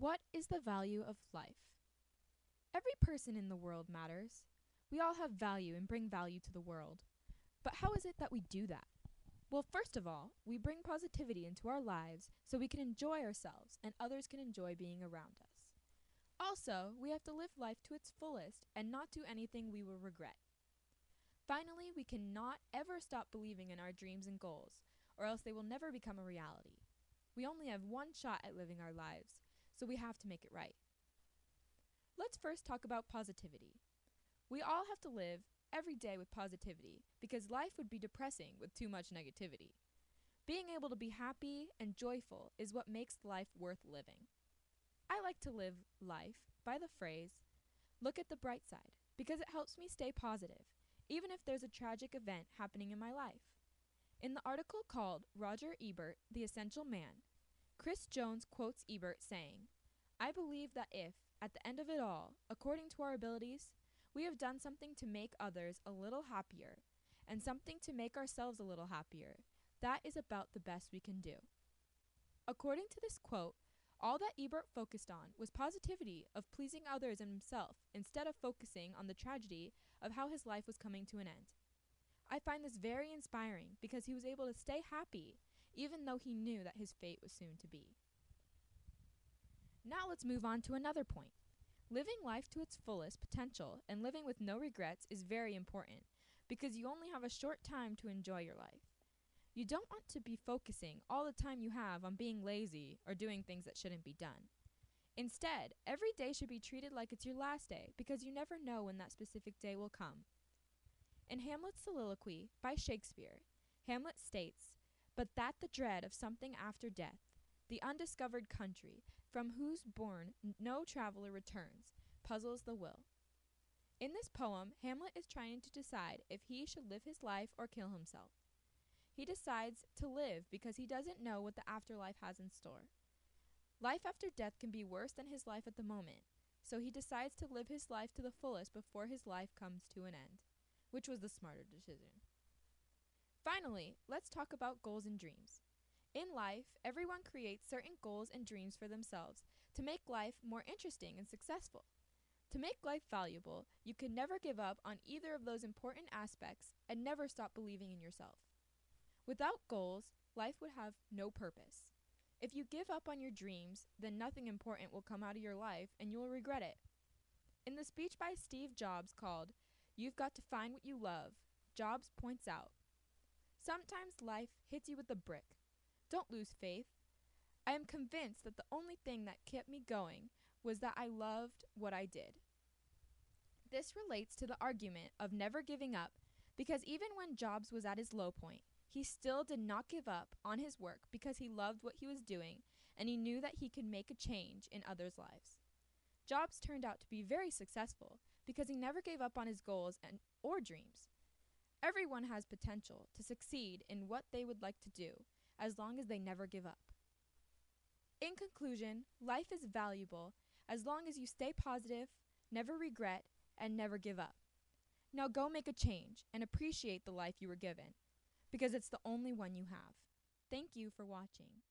What is the value of life? Every person in the world matters. We all have value and bring value to the world. But how is it that we do that? Well, first of all, we bring positivity into our lives so we can enjoy ourselves and others can enjoy being around us. Also, we have to live life to its fullest and not do anything we will regret. Finally, we cannot ever stop believing in our dreams and goals, or else they will never become a reality. We only have one shot at living our lives, so we have to make it right. Let's first talk about positivity. We all have to live every day with positivity because life would be depressing with too much negativity. Being able to be happy and joyful is what makes life worth living. I like to live life by the phrase, look at the bright side, because it helps me stay positive, even if there's a tragic event happening in my life. In the article called Roger Ebert, The Essential Man, Chris Jones quotes Ebert saying, "I believe that if, at the end of it all, according to our abilities, we have done something to make others a little happier, and something to make ourselves a little happier, that is about the best we can do." According to this quote, all that Ebert focused on was positivity of pleasing others and himself instead of focusing on the tragedy of how his life was coming to an end. I find this very inspiring because he was able to stay happy even though he knew that his fate was soon to be. Now let's move on to another point. Living life to its fullest potential and living with no regrets is very important because you only have a short time to enjoy your life. You don't want to be focusing all the time you have on being lazy or doing things that shouldn't be done. Instead, every day should be treated like it's your last day because you never know when that specific day will come. In Hamlet's soliloquy by Shakespeare, Hamlet states, "But that the dread of something after death, the undiscovered country, from whose bourne no traveler returns, puzzles the will." In this poem, Hamlet is trying to decide if he should live his life or kill himself. He decides to live because he doesn't know what the afterlife has in store. Life after death can be worse than his life at the moment, so he decides to live his life to the fullest before his life comes to an end, which was the smarter decision. Finally, let's talk about goals and dreams. In life, everyone creates certain goals and dreams for themselves to make life more interesting and successful. To make life valuable, you can never give up on either of those important aspects and never stop believing in yourself. Without goals, life would have no purpose. If you give up on your dreams, then nothing important will come out of your life and you will regret it. In the speech by Steve Jobs called, "You've Got to Find What You Love," Jobs points out, "Sometimes life hits you with a brick. Don't lose faith. I am convinced that the only thing that kept me going was that I loved what I did." This relates to the argument of never giving up because even when Jobs was at his low point, he still did not give up on his work because he loved what he was doing and he knew that he could make a change in others' lives. Jobs turned out to be very successful because he never gave up on his goals or dreams. Everyone has potential to succeed in what they would like to do as long as they never give up. In conclusion, life is valuable as long as you stay positive, never regret, and never give up. Now go make a change and appreciate the life you were given, because it's the only one you have. Thank you for watching.